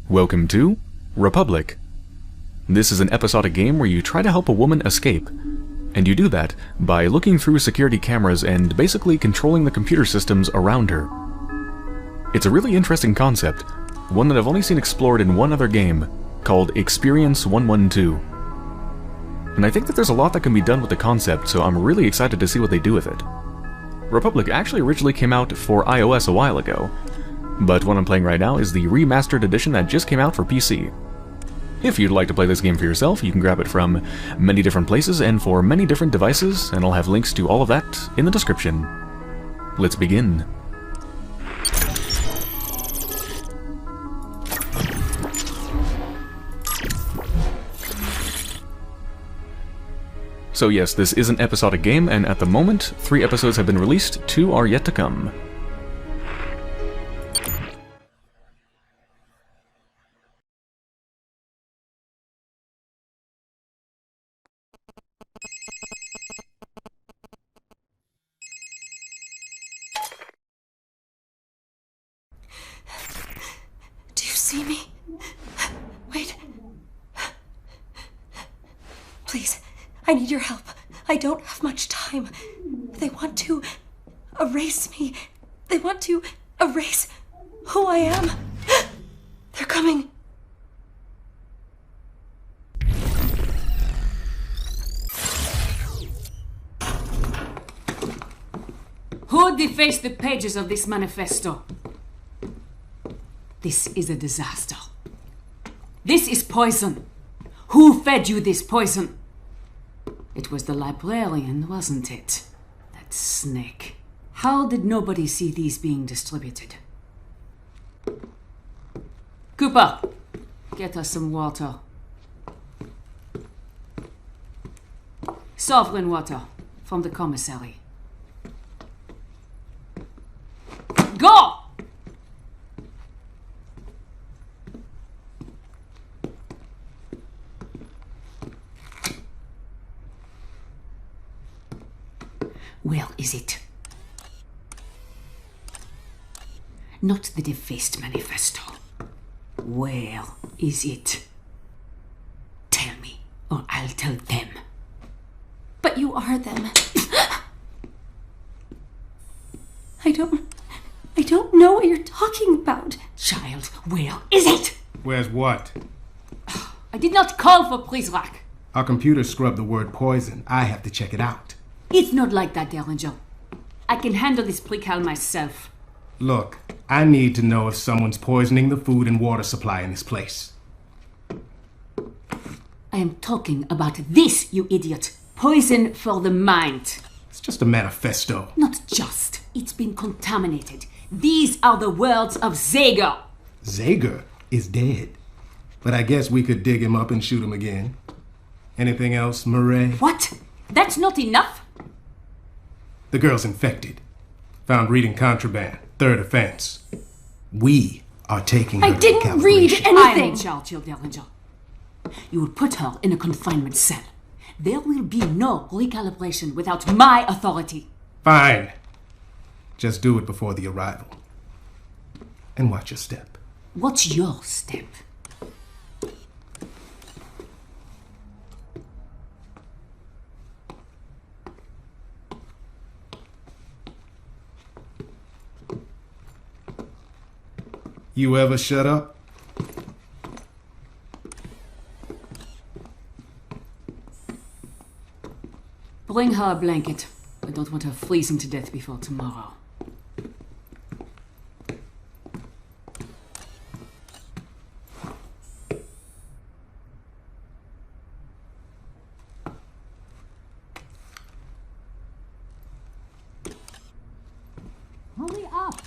Welcome to Republic. This is an episodic game where you try to help a woman escape, and you do that by looking through security cameras and basically controlling the computer systems around her. It's a really interesting concept, one that I've only seen explored in one other game, called Experience 112. And I think that there's a lot that can be done with the concept, so I'm really excited to see what they do with it. Republic actually originally came out for iOS a while ago, but what I'm playing right now is the remastered edition that just came out for PC. If you'd like to play this game for yourself, you can grab it from many different places and for many different devices, and I'll have links to all of that in the description. Let's begin. So yes, this is an episodic game, and at the moment, 3 episodes have been released, 2 are yet to come. Do you see me? Wait. Please. I need your help. I don't have much time. They want to erase me. They want to erase who I am. They're coming. Who defaced the pages of this manifesto? This is a disaster. This is poison. Who fed you this poison? It was the librarian, wasn't it? That snake. How did nobody see these being distributed? Cooper, get us some water. Sovereign water from the commissary. Go! Where is it? Not the defaced manifesto. Where is it? Tell me, or I'll tell them. But you are them. I don't know what you're talking about. Child, where is it? Where's what? I did not call for Prizrak. Our computer scrubbed the word poison. I have to check it out. It's not like that, Derringer. I can handle this precal myself. Look, I need to know if someone's poisoning the food and water supply in this place. I am talking about this, you idiot. Poison for the mind. It's just a manifesto. Not just. It's been contaminated. These are the words of Zager. Zager is dead. But I guess we could dig him up and shoot him again. Anything else, Murray? What? That's not enough? The girl's infected. Found reading contraband. 3rd offense. We are taking her I to didn't read calibration. I am anything. in charge, Derringer. You will put her in a confinement cell. There will be no recalibration without my authority. Fine. Just do it before the arrival. And watch your step. What's your step? You ever shut up? Bring her a blanket. I don't want her freezing to death before tomorrow. Hurry up!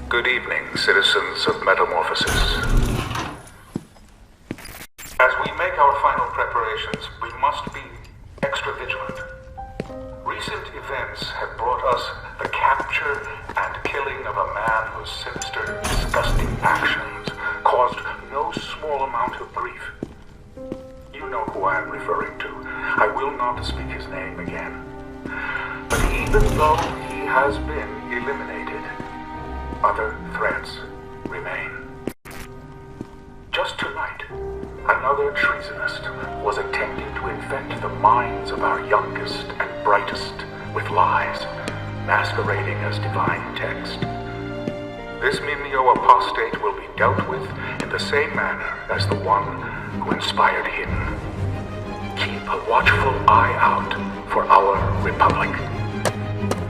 Good evening, citizens of Metamorphosis. As we make our final preparations, we must be extra vigilant. Recent events have brought us the capture and killing of a man whose sinister, disgusting actions caused no small amount of grief. You know who I am referring to. I will not speak his name again. But even though he has been eliminated, other threats remain. Just tonight, another treasonist was attempting to infect the minds of our youngest and brightest with lies, masquerading as divine text. This Mimeo apostate will be dealt with in the same manner as the one who inspired him. Keep a watchful eye out for our Republic,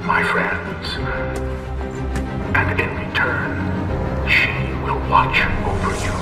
my friends, and in return, she will watch over you.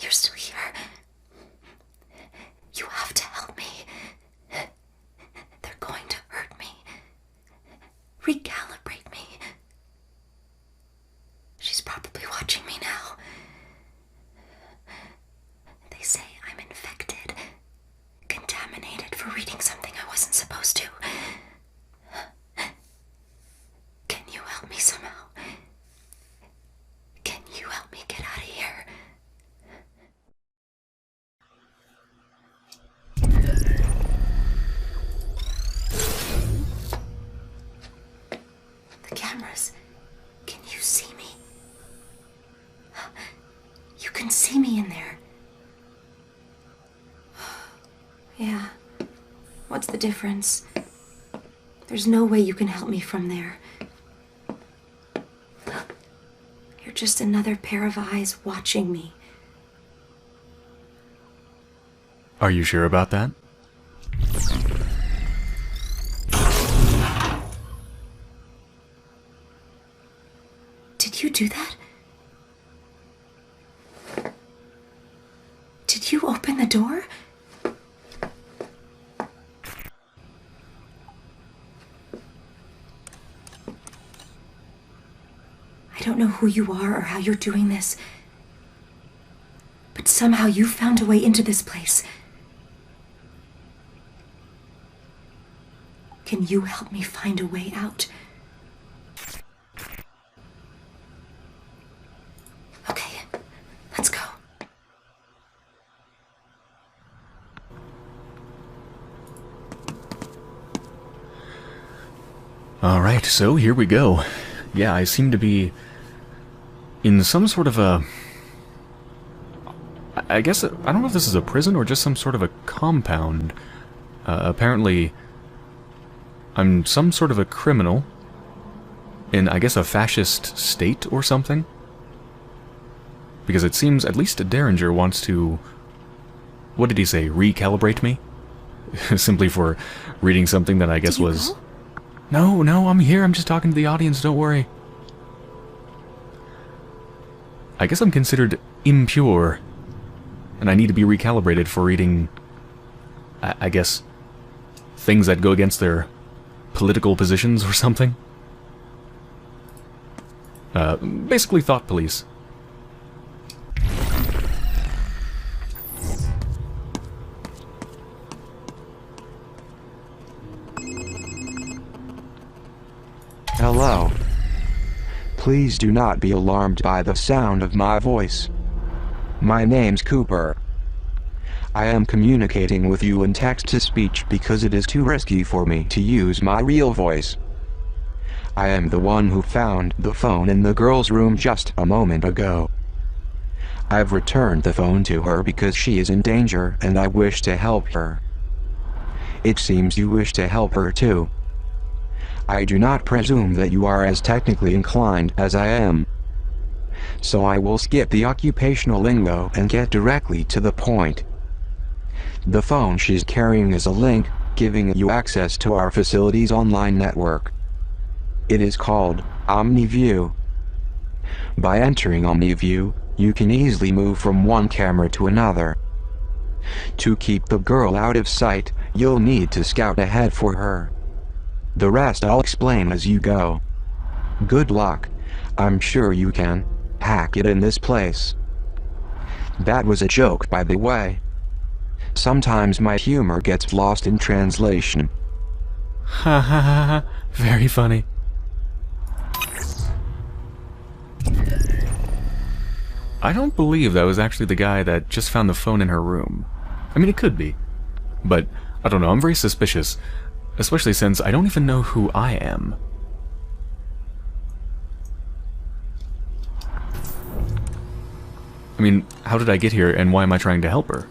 You're still here. You have to help me. They're going to hurt me. Recalibrate me. She's probably watching me now. They say I'm infected, contaminated for reading something I wasn't supposed to. Can you help me somehow? Can you help me get out of here? The cameras. Can you see me? You can see me in there. Yeah. What's the difference? There's no way you can help me from there. You're just another pair of eyes watching me. Are you sure about that? Did you do that? Did you open the door? I don't know who you are or how you're doing this, but somehow you found a way into this place. Can you help me find a way out? Okay, let's go. Alright, so here we go. Yeah, I seem to be in some sort of a... I guess, I don't know if this is a prison or just some sort of a compound. Apparently, I'm some sort of a criminal in, I guess, a fascist state or something. Because it seems at least Derringer wants to... What did he say? Recalibrate me? Simply for reading something that I guess was... No, I'm here. I'm just talking to the audience. Don't worry. I guess I'm considered impure. And I need to be recalibrated for reading... I guess... things that go against their political positions or something. Basically thought police. Hello. Please do not be alarmed by the sound of my voice. My name's Cooper. I am communicating with you in text-to-speech because it is too risky for me to use my real voice. I am the one who found the phone in the girl's room just a moment ago. I've returned the phone to her because she is in danger and I wish to help her. It seems you wish to help her too. I do not presume that you are as technically inclined as I am. So I will skip the occupational lingo and get directly to the point. The phone she's carrying is a link, giving you access to our facility's online network. It is called OmniView. By entering OmniView, you can easily move from one camera to another. To keep the girl out of sight, you'll need to scout ahead for her. The rest I'll explain as you go. Good luck. I'm sure you can hack it in this place. That was a joke, by the way. Sometimes my humor gets lost in translation. Ha ha ha ha. Very funny. I don't believe that was actually the guy that just found the phone in her room. I mean, it could be. But, I don't know, I'm very suspicious. Especially since I don't even know who I am. I mean, how did I get here and why am I trying to help her?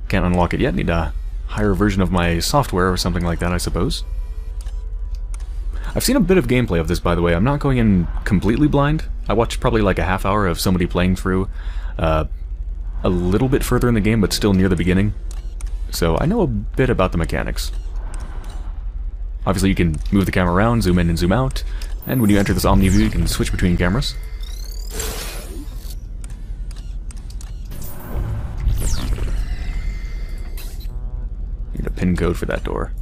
Can't unlock it yet. Need a higher version of my software or something like that, I suppose. I've seen a bit of gameplay of this, by the way. I'm not going in completely blind. I watched probably like a half hour of somebody playing through a little bit further in the game, but still near the beginning. So I know a bit about the mechanics. Obviously, you can move the camera around, zoom in and zoom out, and when you enter this OmniView, you can switch between cameras. Need a pin code for that door.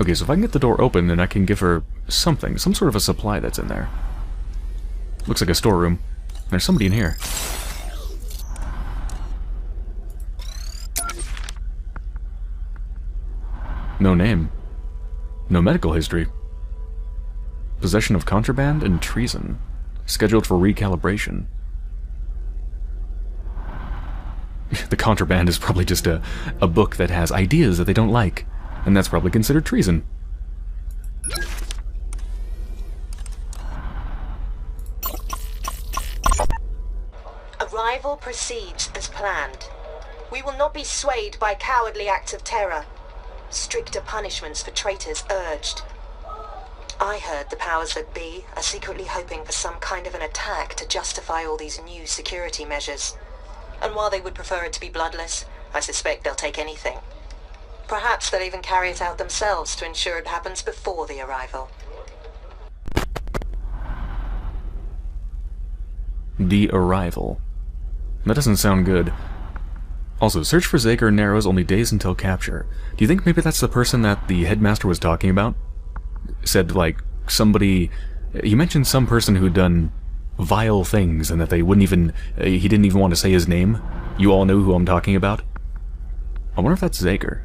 Okay, so if I can get the door open, then I can give her something, some sort of a supply that's in there. Looks like a storeroom. There's somebody in here. No name. No medical history. Possession of contraband and treason. Scheduled for recalibration. The contraband is probably just a book that has ideas that they don't like. And that's probably considered treason. Arrival proceeds as planned. We will not be swayed by cowardly acts of terror. Stricter punishments for traitors urged. I heard the powers that be are secretly hoping for some kind of an attack to justify all these new security measures. And while they would prefer it to be bloodless, I suspect they'll take anything. Perhaps they'll even carry it out themselves to ensure it happens before the arrival. The arrival. That doesn't sound good. Also, search for Zager narrows only days until capture. Do you think maybe that's the person that the headmaster was talking about? Said, like, somebody... He mentioned some person who'd done vile things and that they wouldn't even... he didn't even want to say his name. You all know who I'm talking about? I wonder if that's Zager.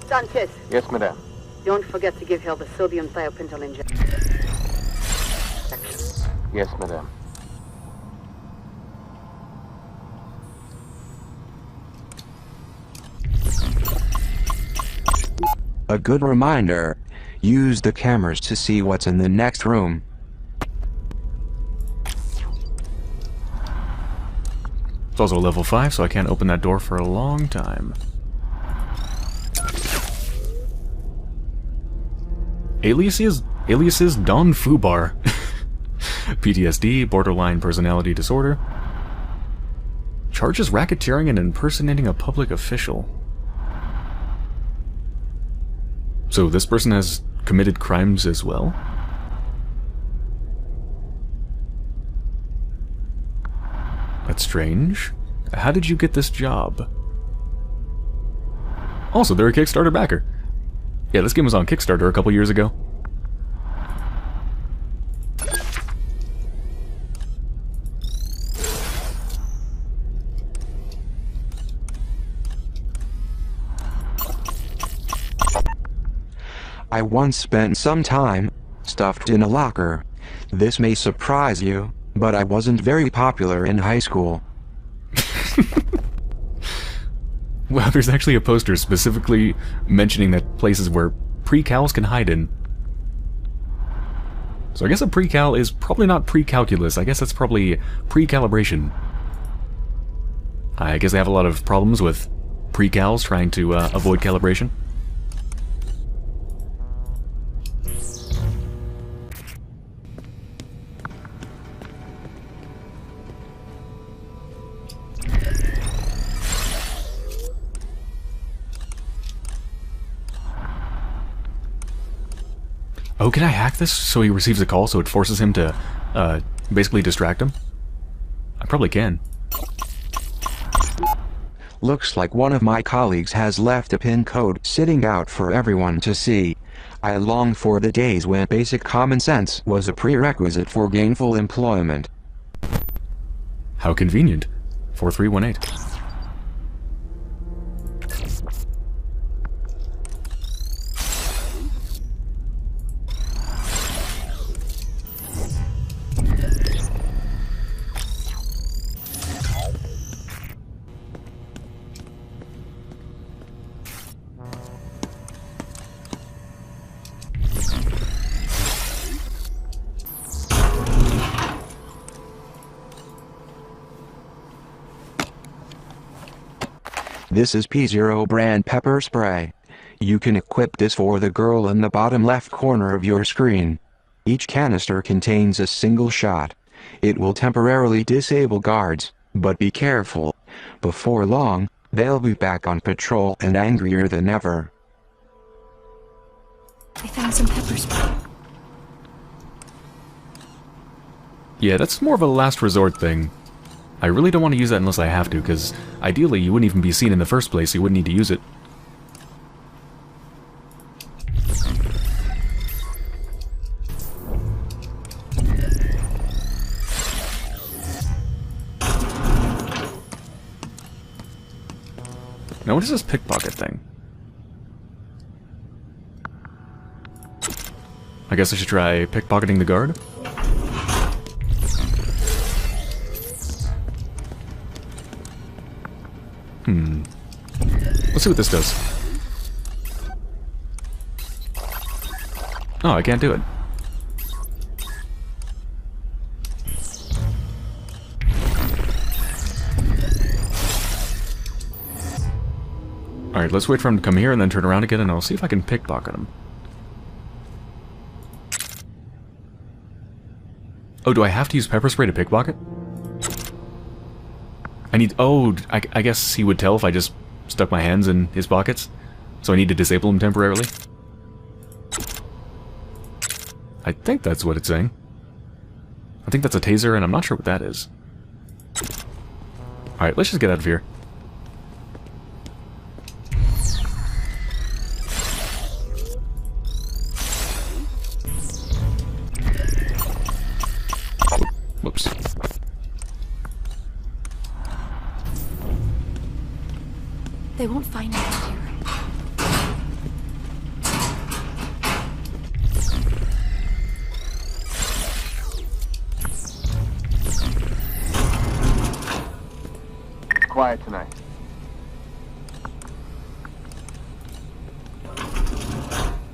Sanchez, Yes, madame. don't forget to give her the sodium thiopental injection. Yes, madame. A good reminder, use the cameras to see what's in the next room. It's also level 5, so I can't open that door for a long time. Aliases Don Fubar. PTSD, borderline personality disorder. Charges racketeering and impersonating a public official. So this person has committed crimes as well? That's strange. How did you get this job? Also, they're a Kickstarter backer. Yeah, this game was on Kickstarter a couple years ago. I once spent some time stuffed in a locker. This may surprise you, but I wasn't very popular in high school. Well, there's actually a poster specifically mentioning that places where pre-cals can hide in. So I guess a pre-cal is probably not pre-calculus. I guess that's probably pre-calibration. I guess they have a lot of problems with pre-cals trying to avoid calibration. Oh, can I hack this so he receives a call so it forces him to basically distract him? I probably can. Looks like one of my colleagues has left a pin code sitting out for everyone to see. I long for the days when basic common sense was a prerequisite for gainful employment. How convenient. 4318. This is P0 brand pepper spray. You can equip this for the girl in the bottom left corner of your screen. Each canister contains a single shot. It will temporarily disable guards, but be careful. Before long, they'll be back on patrol and angrier than ever. I found some pepper spray. Yeah, that's more of a last resort thing. I really don't want to use that unless I have to, because ideally you wouldn't even be seen in the first place, so you wouldn't need to use it. Now what is this pickpocket thing? I guess I should try pickpocketing the guard? Let's see what this does. Oh, I can't do it. Alright, let's wait for him to come here and then turn around again, and I'll see if I can pickpocket him. Oh, do I have to use pepper spray to pickpocket? I need... Oh, I guess he would tell if I just stuck my hands in his pockets. So I need to disable him temporarily. I think that's what it's saying. I think that's a taser, and I'm not sure what that is. Alright, let's just get out of here. Whoops. They won't find me here. Quiet tonight.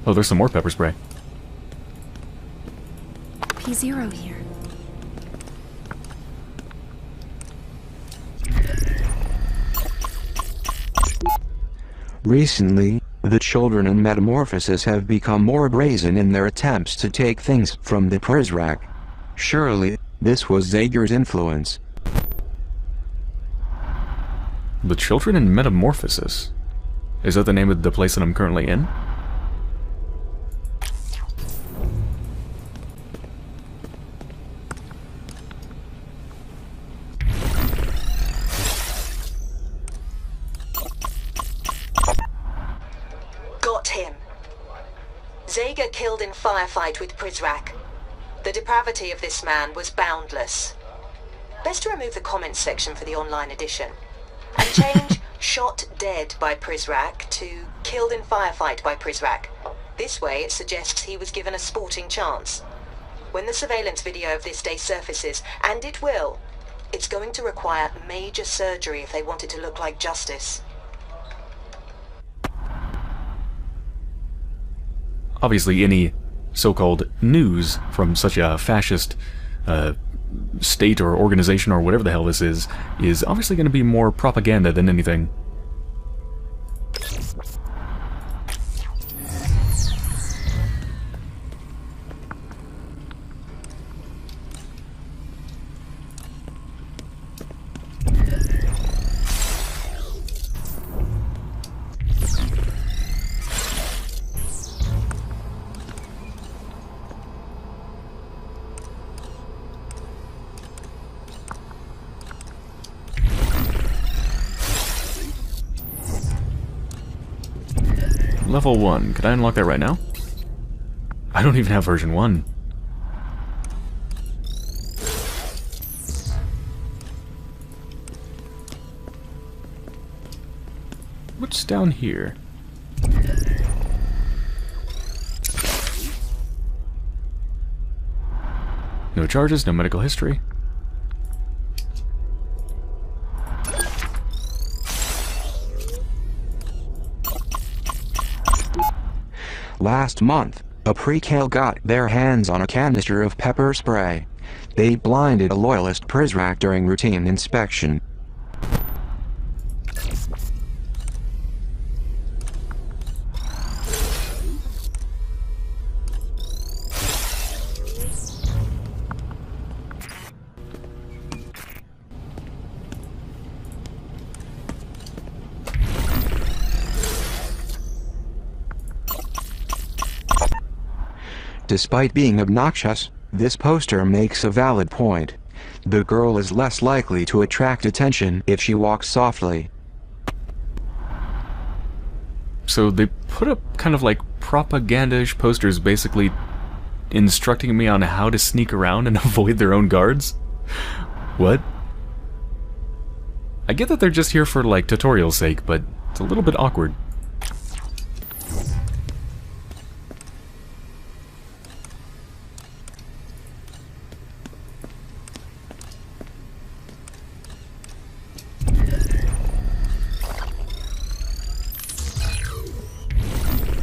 Oh, there's some more pepper spray. P0 here. Recently, the children in Metamorphosis have become more brazen in their attempts to take things from the Prizrak. Surely, this was Zager's influence. The Children in Metamorphosis? Is that the name of the place that I'm currently in? Got him. Zager killed in firefight with Prizrak. The depravity of this man was boundless. Best to remove the comments section for the online edition. And change shot dead by Prizrak to killed in firefight by Prizrak. This way, it suggests he was given a sporting chance. When the surveillance video of this day surfaces, and it will, it's going to require major surgery if they want it to look like justice. Obviously, any so-called news from such a fascist state or organization or whatever the hell this is obviously going to be more propaganda than anything. Level 1. Could I unlock that right now? I don't even have version 1. What's down here? No charges, no medical history. Last month, a precal got their hands on a canister of pepper spray. They blinded a loyalist Prizrak during routine inspection. Despite being obnoxious, this poster makes a valid point. The girl is less likely to attract attention if she walks softly. So they put up kind of like propaganda-ish posters basically instructing me on how to sneak around and avoid their own guards? What? I get that they're just here for like tutorial's sake, but it's a little bit awkward.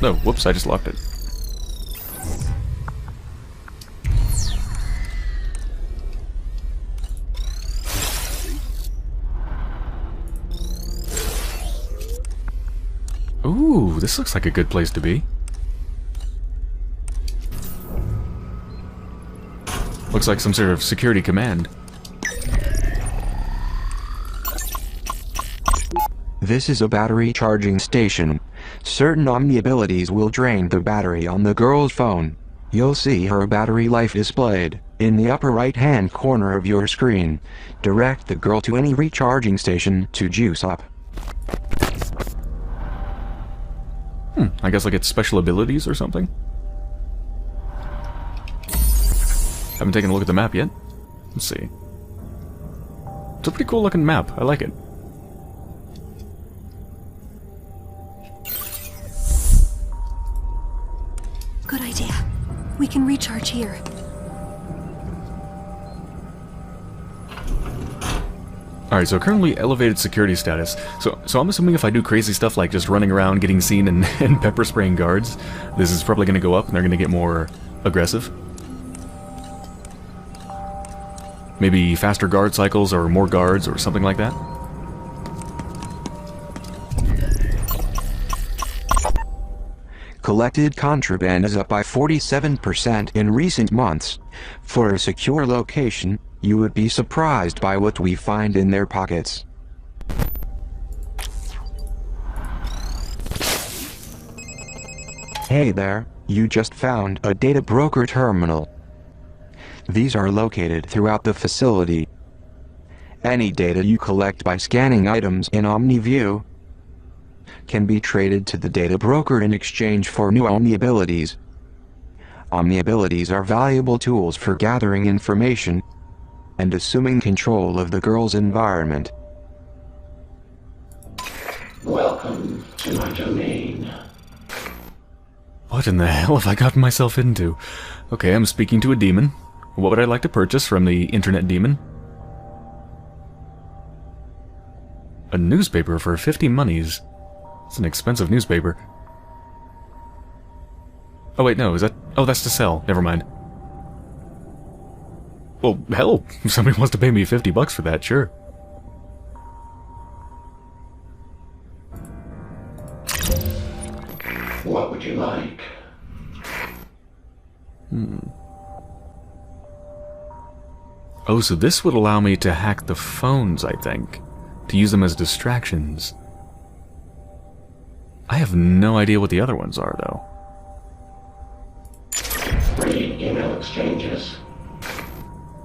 No, whoops, I just locked it. Ooh, this looks like a good place to be. Looks like some sort of security command. This is a battery charging station. Certain Omni abilities will drain the battery on the girl's phone. You'll see her battery life displayed in the upper right-hand corner of your screen. Direct the girl to any recharging station to juice up. I guess like it's special abilities or something? Haven't taken a look at the map yet. Let's see. It's a pretty cool looking map. I like it. Good idea. We can recharge here. Alright, so currently elevated security status. So I'm assuming if I do crazy stuff like just running around, getting seen, and pepper spraying guards, this is probably going to go up and they're going to get more aggressive. Maybe faster guard cycles or more guards or something like that. Collected contraband is up by 47% in recent months. For a secure location, you would be surprised by what we find in their pockets. Hey there, you just found a data broker terminal. These are located throughout the facility. Any data you collect by scanning items in OmniView can be traded to the data broker in exchange for new Omni abilities. Omni abilities are valuable tools for gathering information and assuming control of the girl's environment. Welcome to my domain. What in the hell have I gotten myself into? Okay, I'm speaking to a demon. What would I like to purchase from the internet demon? A newspaper for 50 monies. It's an expensive newspaper. Oh wait, no, is that... Oh, that's to sell. Never mind. Well, hell, if somebody wants to pay me 50 bucks for that, sure. What would you like? Oh, so this would allow me to hack the phones, I think. To use them as distractions. I have no idea what the other ones are, though. Read email exchanges.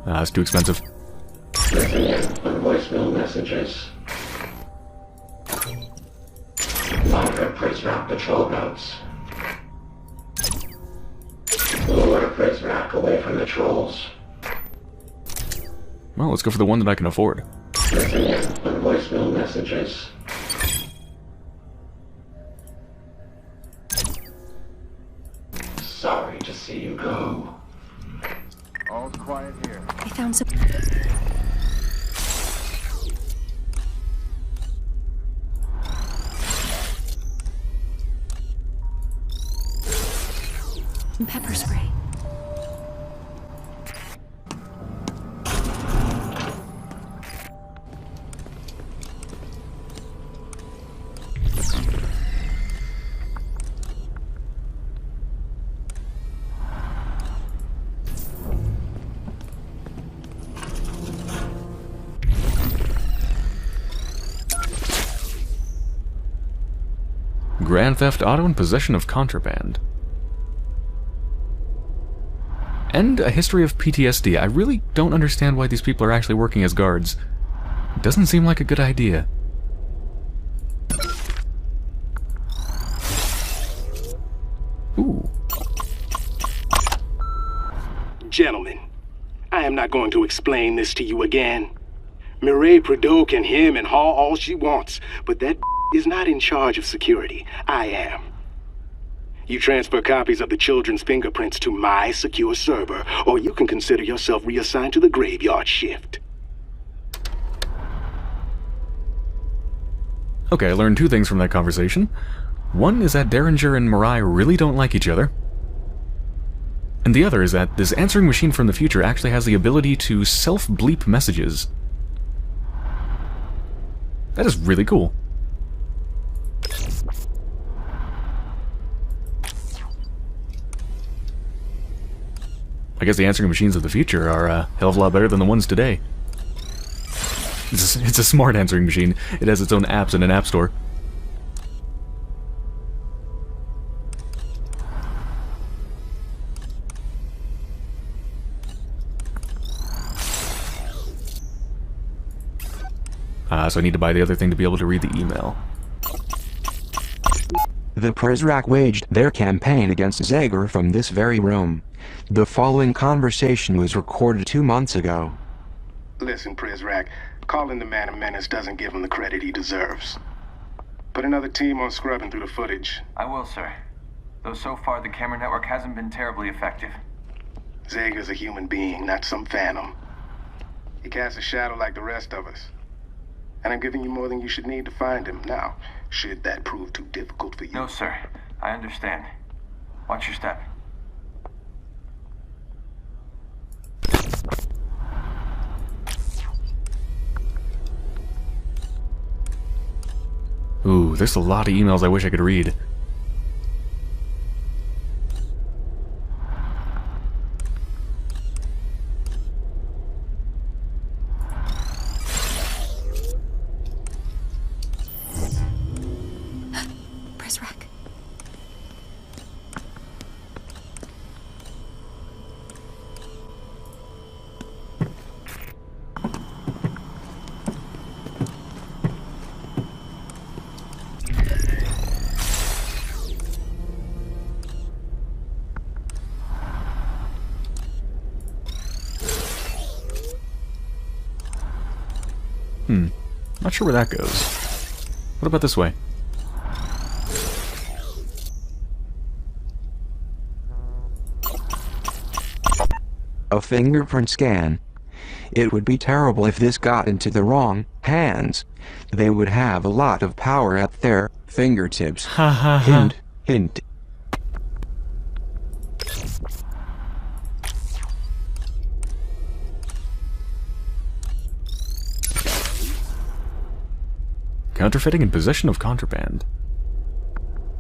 That's too expensive. Listen in on voicemail messages. Monitor Prisoner patrol routes. Lure Prisoner away from the trolls. Well, let's go for the one that I can afford. Listen in on voicemail messages. Sorry to see you go. All's quiet here. I found some pepper spray. Grand Theft Auto and possession of contraband. And a history of PTSD. I really don't understand why these people are actually working as guards. It doesn't seem like a good idea. Ooh. Gentlemen, I am not going to explain this to you again. Mireille Prideaux can hem and haw all she wants, but that is not in charge of security. I am. You transfer copies of the children's fingerprints to my secure server, or you can consider yourself reassigned to the graveyard shift. Okay, I learned two things from that conversation. One is that Derringer and Mirai really don't like each other. And the other is that this answering machine from the future actually has the ability to self-bleep messages. That is really cool. I guess the answering machines of the future are a hell of a lot better than the ones today. It's a smart answering machine. It has its own apps in an app store. So I need to buy the other thing to be able to read the email. The Prizrak waged their campaign against Zager from this very room. The following conversation was recorded 2 months ago. Listen, Prizrak, calling the man a menace doesn't give him the credit he deserves. Put another team on scrubbing through the footage. I will, sir. Though so far the camera network hasn't been terribly effective. Zager's a human being, not some phantom. He casts a shadow like the rest of us. And I'm giving you more than you should need to find him. Now, should that prove too difficult for you? No, sir. I understand. Watch your step. Ooh, there's a lot of emails I wish I could read. Prizrak. Not sure where that goes. What about this way? a fingerprint scan. It would be terrible if this got into the wrong hands. They would have a lot of power at their fingertips. Ha ha ha. Hint, hint. Counterfeiting and possession of contraband.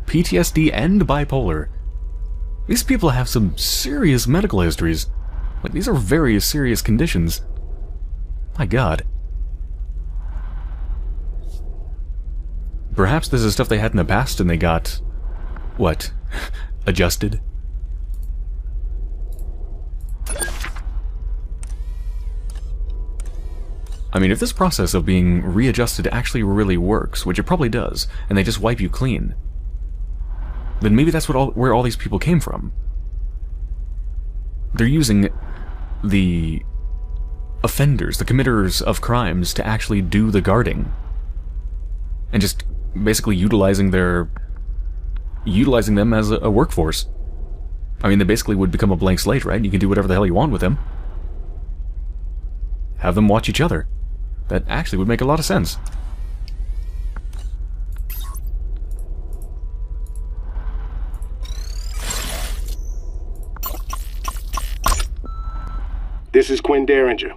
PTSD and bipolar. These people have some serious medical histories. Like, these are very serious conditions. My god. Perhaps this is stuff they had in the past and they got... what? Adjusted? I mean, if this process of being readjusted actually really works, which it probably does, and they just wipe you clean, then maybe that's where all these people came from. They're using the offenders, the committers of crimes, to actually do the guarding. And just basically utilizing them as a workforce. I mean, they basically would become a blank slate, right? You can do whatever the hell you want with them. Have them watch each other. That actually would make a lot of sense. This is Quinn Derringer.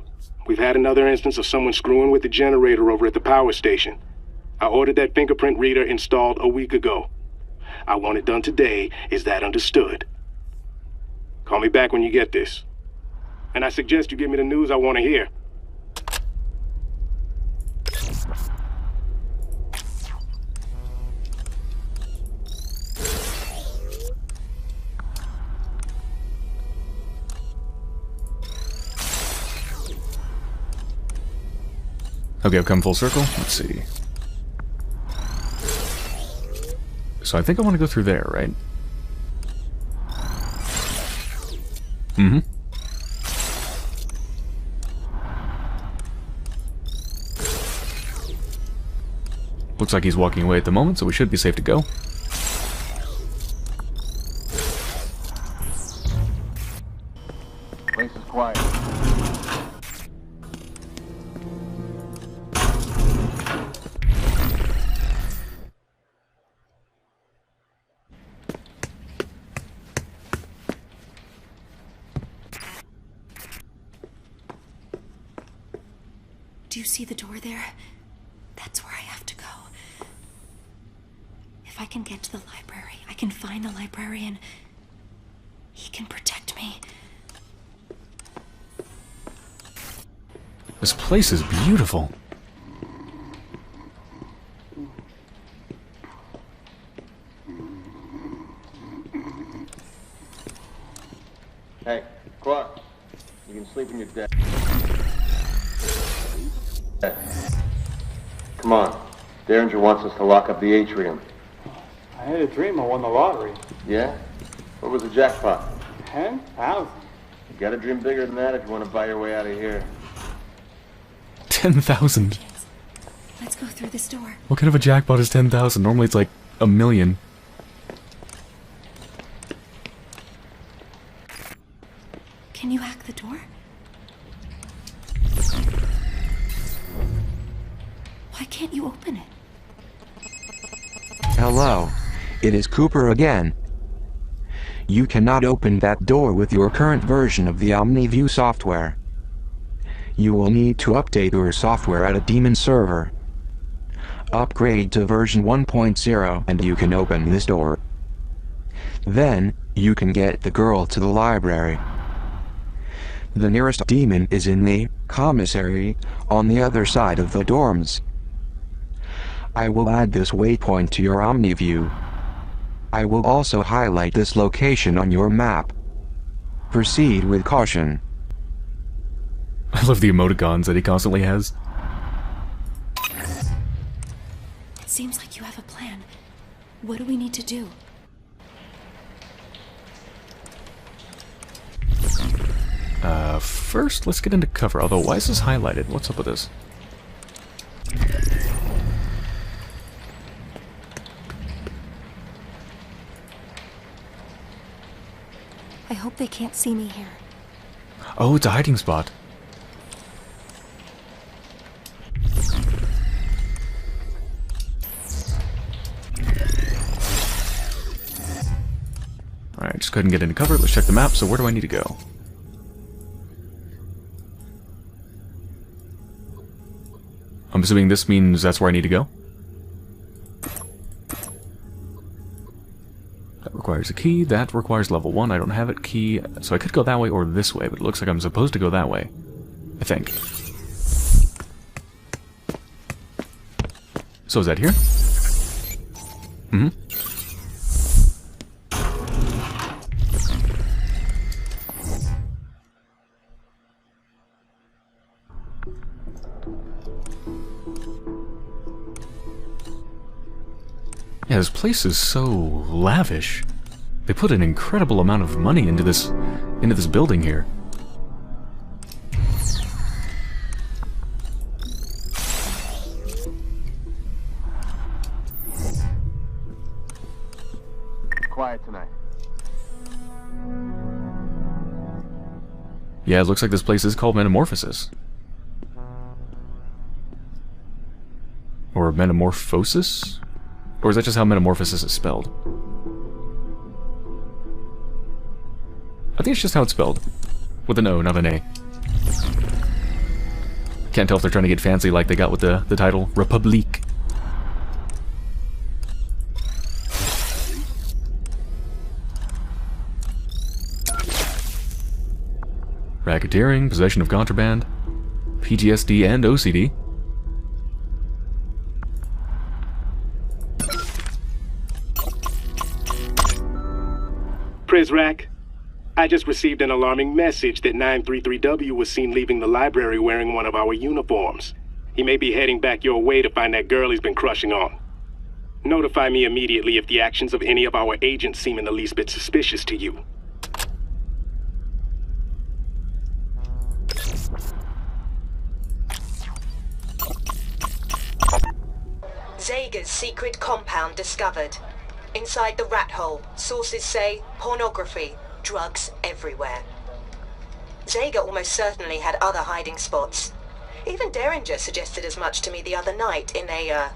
We've had another instance of someone screwing with the generator over at the power station. I ordered that fingerprint reader installed a week ago. I want it done today. Is that understood? Call me back when you get this. And I suggest you give me the news I want to hear. Okay, I've come full circle. Let's see. So I think I want to go through there, right? Mm-hmm. Looks like he's walking away at the moment, so we should be safe to go. Place is quiet. Do you see the door there? That's where I have to go. If I can get to the library, I can find the librarian. He can protect me. This place is beautiful. Hey, Clark. You can sleep in your bed. Come on. Derringer wants us to lock up the atrium. I had a dream I won the lottery. Yeah? What was the jackpot? 10,000. You gotta dream bigger than that if you want to buy your way out of here. 10,000. Let's go through this door. What kind of a jackpot is 10,000? Normally it's like 1,000,000. Can you hack the door? Why can't you open it? Hello. It is Cooper again. You cannot open that door with your current version of the OmniView software. You will need to update your software at a daemon server. Upgrade to version 1.0 and you can open this door. Then, you can get the girl to the library. The nearest demon is in the commissary on the other side of the dorms. I will add this waypoint to your OmniView. I will also highlight this location on your map. Proceed with caution. I love the emoticons that he constantly has. It seems like you have a plan. What do we need to do? First, let's get into cover. Although, why is this highlighted? What's up with this? I hope they can't see me here. Oh, it's a hiding spot. Alright, just go ahead and get into cover. Let's check the map. So where do I need to go? I'm assuming this means that's where I need to go. That requires a key. That requires level 1. I don't have it. Key. So I could go that way or this way, but it looks like I'm supposed to go that way. I think. So is that here? Mm-hmm. Yeah, this place is so lavish. They put an incredible amount of money into this building here. Quiet tonight. Yeah, it looks like this place is called Metamorphosis. Or Metamorphosis? Or is that just how Metamorphosis is spelled? I think it's just how it's spelled. With an O, not an A. Can't tell if they're trying to get fancy like they got with the title République. Racketeering, possession of contraband, PTSD and OCD. Prisrac, I just received an alarming message that 933W was seen leaving the library wearing one of our uniforms. He may be heading back your way to find that girl he's been crushing on. Notify me immediately if the actions of any of our agents seem in the least bit suspicious to you. Zega's secret compound discovered. Inside the rat hole, sources say pornography, drugs everywhere. Zega almost certainly had other hiding spots. Even Derringer suggested as much to me the other night in a,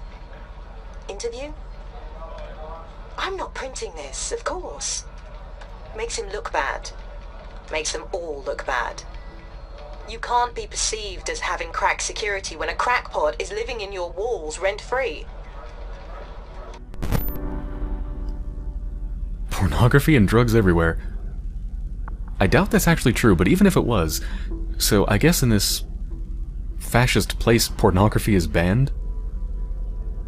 interview. I'm not printing this, of course. Makes him look bad. Makes them all look bad. You can't be perceived as having cracked security when a crackpot is living in your walls rent-free. Pornography and drugs everywhere. I doubt that's actually true, but even if it was, so I guess in this fascist place, pornography is banned?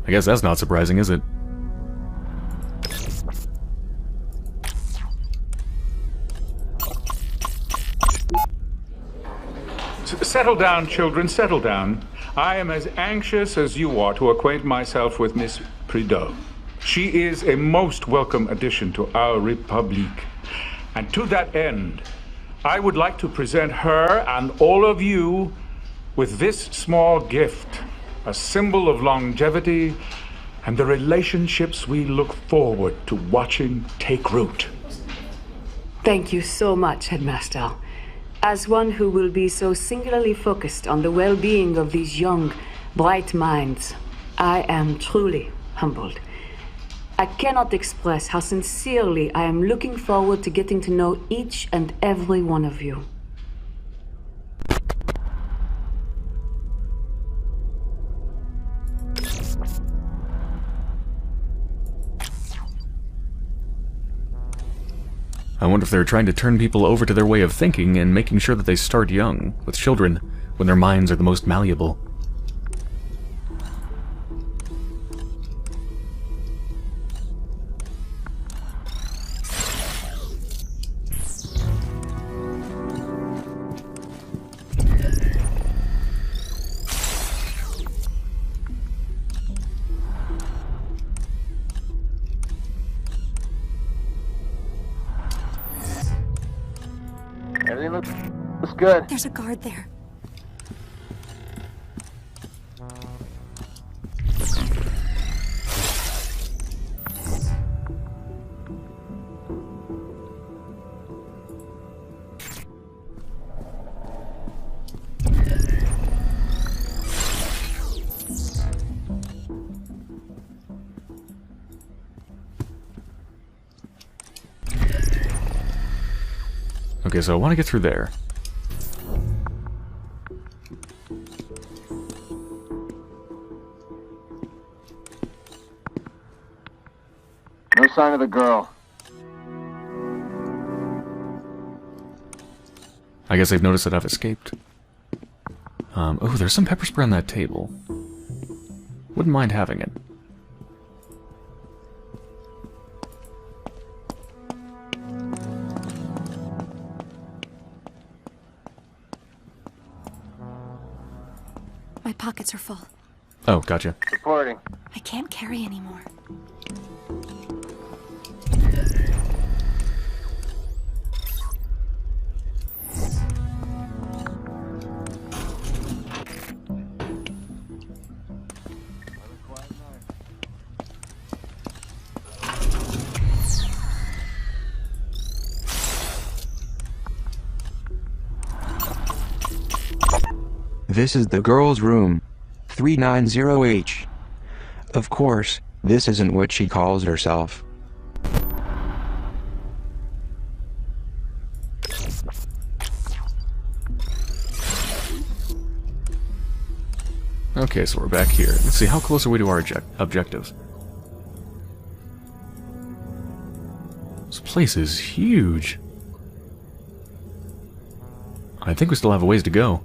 I guess that's not surprising, is it? Settle down, children, settle down. I am as anxious as you are to acquaint myself with Miss Prideaux. She is a most welcome addition to our République. And to that end, I would like to present her and all of you with this small gift, a symbol of longevity and the relationships we look forward to watching take root. Thank you so much, Headmaster. As one who will be so singularly focused on the well-being of these young, bright minds, I am truly humbled. I cannot express how sincerely I am looking forward to getting to know each and every one of you. I wonder if they're trying to turn people over to their way of thinking and making sure that they start young, with children, when their minds are the most malleable. Everything looks good. There's a guard there. Okay, so I want to get through there. No sign of the girl. I guess they've noticed that I've escaped. Oh, there's some pepper spray on that table. Wouldn't mind having it. My pockets are full. Oh, gotcha. Reporting. I can't carry anymore. This is the girl's room. 390H. Of course, this isn't what she calls herself. Okay, so we're back here. Let's see, how close are we to our objective? This place is huge. I think we still have a ways to go.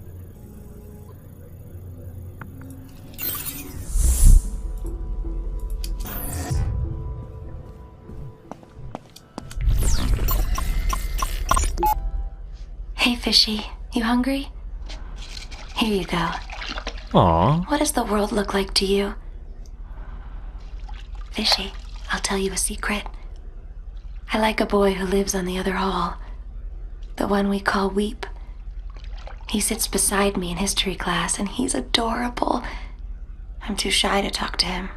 Hey, Fishy. You hungry? Here you go. Aww. What does the world look like to you? Fishy, I'll tell you a secret. I like a boy who lives on the other hall. The one we call Weep. He sits beside me in history class, and he's adorable. I'm too shy to talk to him.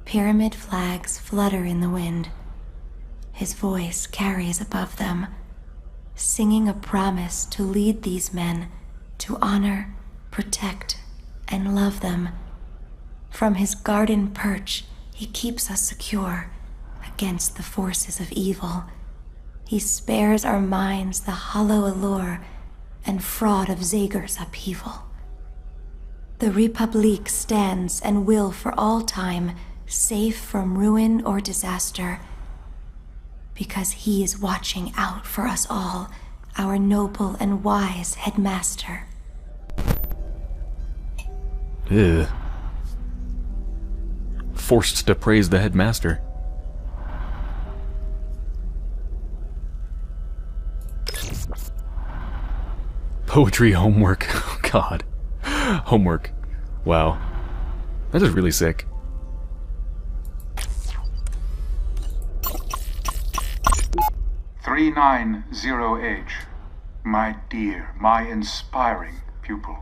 Pyramid flags flutter in the wind. His voice carries above them, singing a promise to lead these men, to honor, protect, and love them. From his garden perch, he keeps us secure against the forces of evil. He spares our minds the hollow allure and fraud of Zager's upheaval. The République stands and will for all time, safe from ruin or disaster, because he is watching out for us all, our noble and wise headmaster. Ugh. Forced to praise the headmaster. Poetry homework. Oh god. Homework. Wow. That is really sick. "390H, my dear, my inspiring pupil.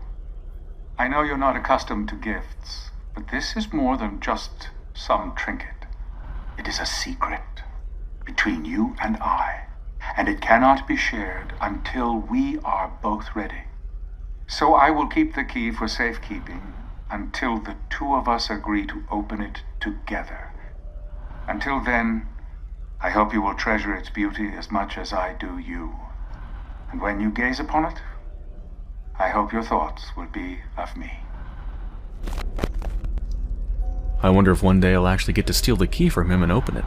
I know you're not accustomed to gifts, but this is more than just some trinket. It is a secret between you and I, and it cannot be shared until we are both ready. So I will keep the key for safekeeping until the two of us agree to open it together. Until then, I hope you will treasure its beauty as much as I do you. And when you gaze upon it, I hope your thoughts will be of me." I wonder if one day I'll actually get to steal the key from him and open it.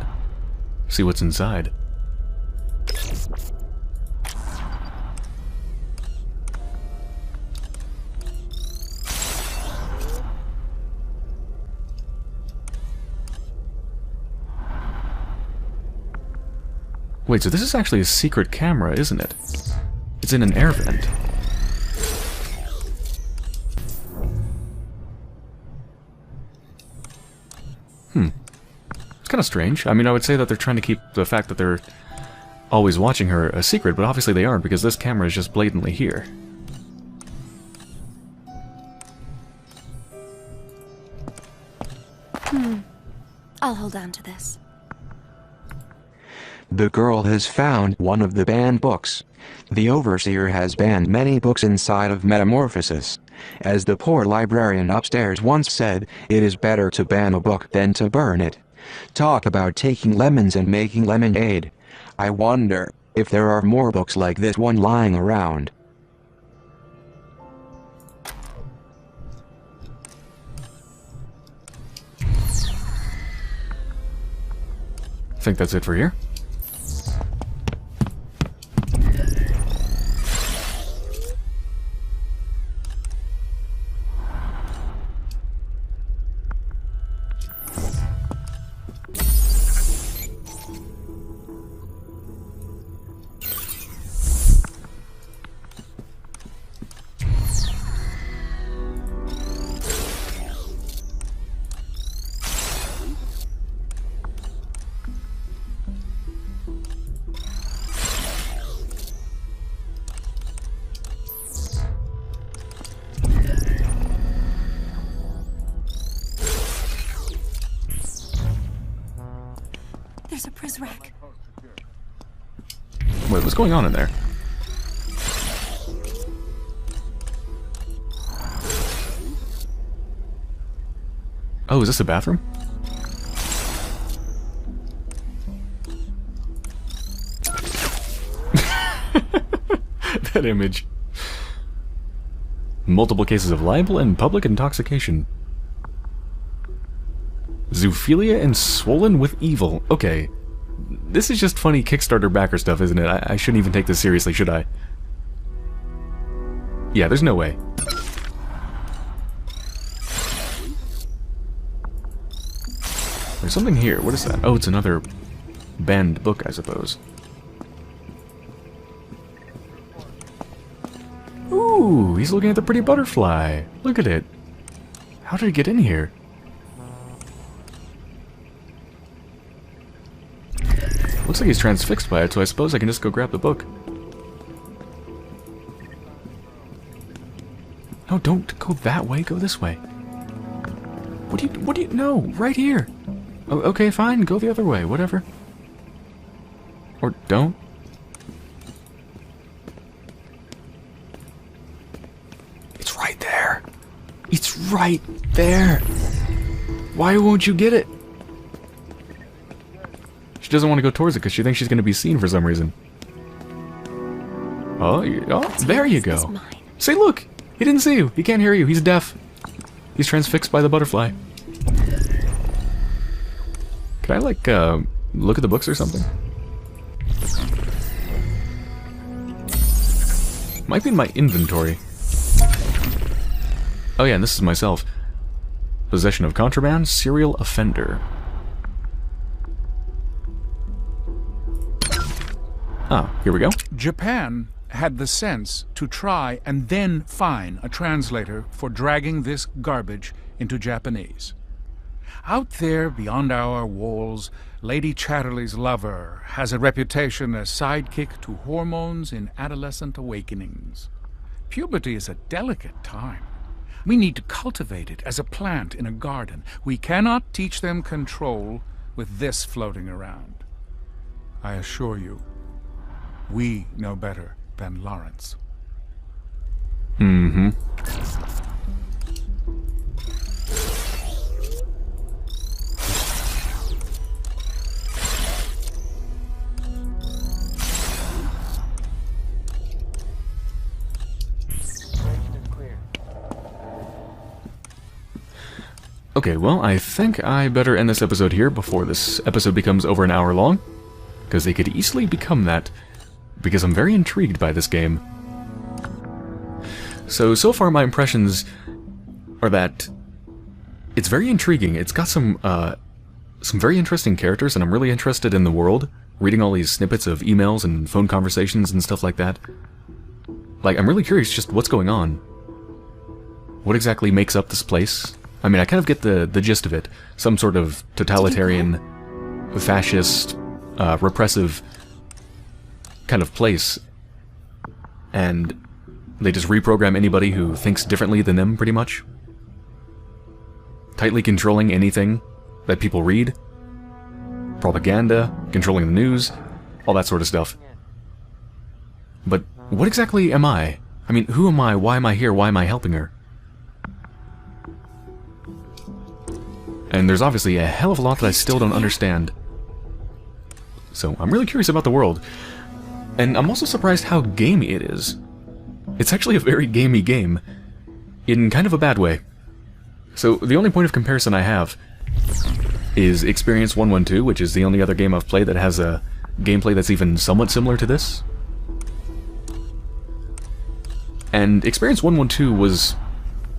See what's inside. Wait, so this is actually a secret camera, isn't it? It's in an air vent. It's kind of strange. I mean, I would say that they're trying to keep the fact that they're always watching her a secret, but obviously they aren't, because this camera is just blatantly here. I'll hold on to this. The girl has found one of the banned books. The Overseer has banned many books inside of Metamorphosis, As the poor librarian upstairs once said, it is better to ban a book than to burn it. Talk about taking lemons and making lemonade. I wonder if there are more books like this one lying around. I think that's it for here. There's a pris rack. Wait, what's going on in there? Oh, is this a bathroom? That image. Multiple cases of libel and public intoxication. Zoophilia and swollen with evil. Okay. This is just funny Kickstarter backer stuff, isn't it? I shouldn't even take this seriously, should I? Yeah, there's no way. There's something here. What is that? Oh, it's another banned book, I suppose. Ooh, he's looking at the pretty butterfly. Look at it. How did it get in here? Looks like he's transfixed by it, so I suppose I can just go grab the book. No, don't go that way, go this way. What do you, no, right here. Oh, okay, fine, go the other way, whatever. Or don't. It's right there. It's right there. Why won't you get it? She doesn't want to go towards it because she thinks she's going to be seen for some reason. Oh, there you go. Say, look! He didn't see you. He can't hear you. He's deaf. He's transfixed by the butterfly. Can I, like, look at the books or something? Might be in my inventory. Oh yeah, and this is myself. Possession of contraband, serial offender. Ah, here we go. Japan had the sense to try and then fine a translator for dragging this garbage into Japanese. Out there beyond our walls, Lady Chatterley's lover has a reputation as sidekick to hormones in adolescent awakenings. Puberty is a delicate time. We need to cultivate it as a plant in a garden. We cannot teach them control with this floating around. I assure you, we know better than Lawrence. Mm-hmm. Okay, well, I think I better end this episode here before this episode becomes over an hour long, because they could easily become that, because I'm very intrigued by this game. So far my impressions are that it's very intriguing. It's got some very interesting characters, and I'm really interested in the world, reading all these snippets of emails and phone conversations and stuff like that. Like, I'm really curious just what's going on. What exactly makes up this place? I mean, I kind of get the gist of it. Some sort of totalitarian, fascist, repressive kind of place. And they just reprogram anybody who thinks differently than them, pretty much. Tightly controlling anything that people read. Propaganda, controlling the news, all that sort of stuff. But what exactly am I? I mean, who am I? Why am I here? Why am I helping her? And there's obviously a hell of a lot that I still don't understand. So I'm really curious about the world. And I'm also surprised how gamey it is. It's actually a very gamey game. In kind of a bad way. So the only point of comparison I have is Experience 112, which is the only other game I've played that has a gameplay that's even somewhat similar to this. And Experience 112 was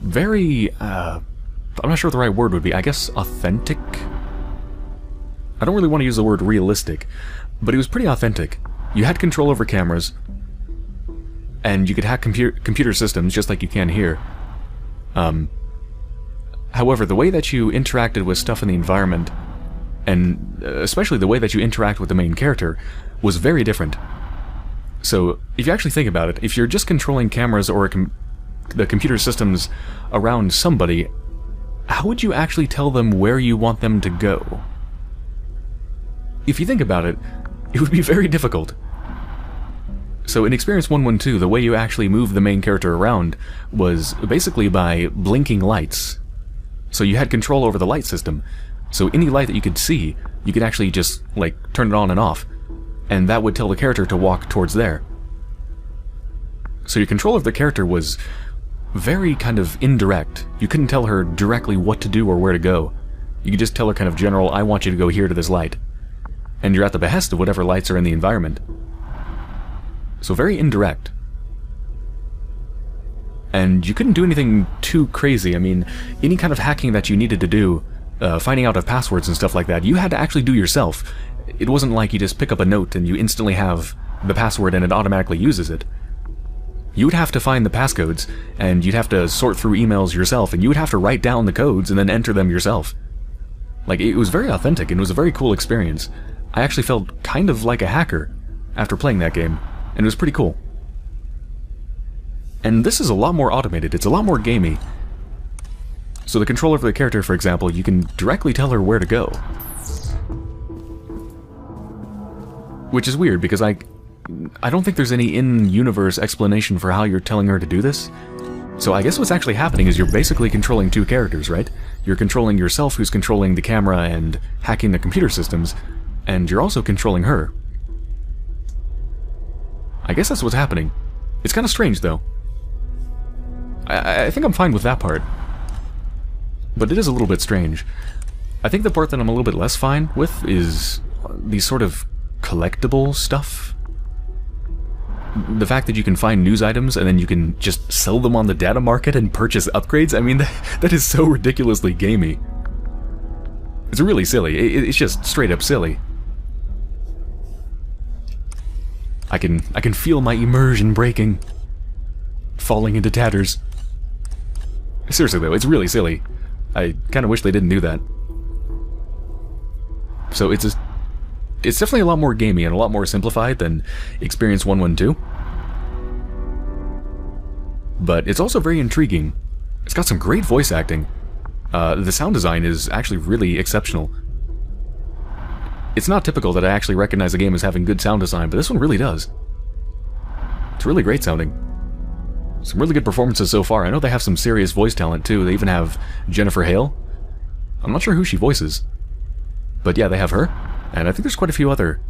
very, I'm not sure what the right word would be, I guess authentic? I don't really want to use the word realistic, but it was pretty authentic. You had control over cameras, and you could hack computer systems just like you can here. However, the way that you interacted with stuff in the environment, and especially the way that you interact with the main character, was very different. So, if you actually think about it, if you're just controlling cameras or the computer systems around somebody, how would you actually tell them where you want them to go? If you think about it, it would be very difficult. So in Experience 112, the way you actually move the main character around was basically by blinking lights. So you had control over the light system. So any light that you could see, you could actually just, like, turn it on and off. And that would tell the character to walk towards there. So your control of the character was very kind of indirect. You couldn't tell her directly what to do or where to go. You could just tell her kind of general, I want you to go here to this light. And you're at the behest of whatever lights are in the environment. So very indirect. And you couldn't do anything too crazy. I mean, any kind of hacking that you needed to do, finding out of passwords and stuff like that, you had to actually do yourself. It wasn't like you just pick up a note and you instantly have the password and it automatically uses it. You would have to find the passcodes, and you'd have to sort through emails yourself, and you would have to write down the codes and then enter them yourself. Like, it was very authentic, and it was a very cool experience. I actually felt kind of like a hacker after playing that game, and it was pretty cool. And this is a lot more automated, it's a lot more gamey. So the control over the character, for example, you can directly tell her where to go. Which is weird, because I don't think there's any in-universe explanation for how you're telling her to do this. So I guess what's actually happening is you're basically controlling two characters, right? You're controlling yourself, who's controlling the camera and hacking the computer systems, and you're also controlling her. I guess that's what's happening. It's kind of strange, though. I think I'm fine with that part. But it is a little bit strange. I think the part that I'm a little bit less fine with is these sort of collectible stuff. The fact that you can find news items and then you can just sell them on the data market and purchase upgrades, I mean, that is so ridiculously gamey. It's really silly. It's just straight up silly. I can feel my immersion breaking, falling into tatters. Seriously though, it's really silly. I kind of wish they didn't do that. So it's definitely a lot more gamey and a lot more simplified than Experience 112. But it's also very intriguing. It's got some great voice acting. The sound design is actually really exceptional. It's not typical that I actually recognize a game as having good sound design, but this one really does. It's really great sounding. Some really good performances so far. I know they have some serious voice talent too. They even have Jennifer Hale. I'm not sure who she voices. But yeah, they have her. And I think there's quite a few other...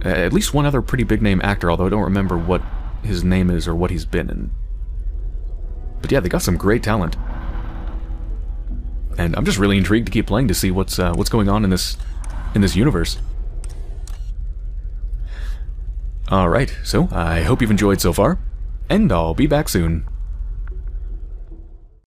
at least one other pretty big name actor, although I don't remember what his name is or what he's been in. But yeah, they got some great talent. And I'm just really intrigued to keep playing to see what's going on in this universe. Alright, so I hope you've enjoyed so far, and I'll be back soon.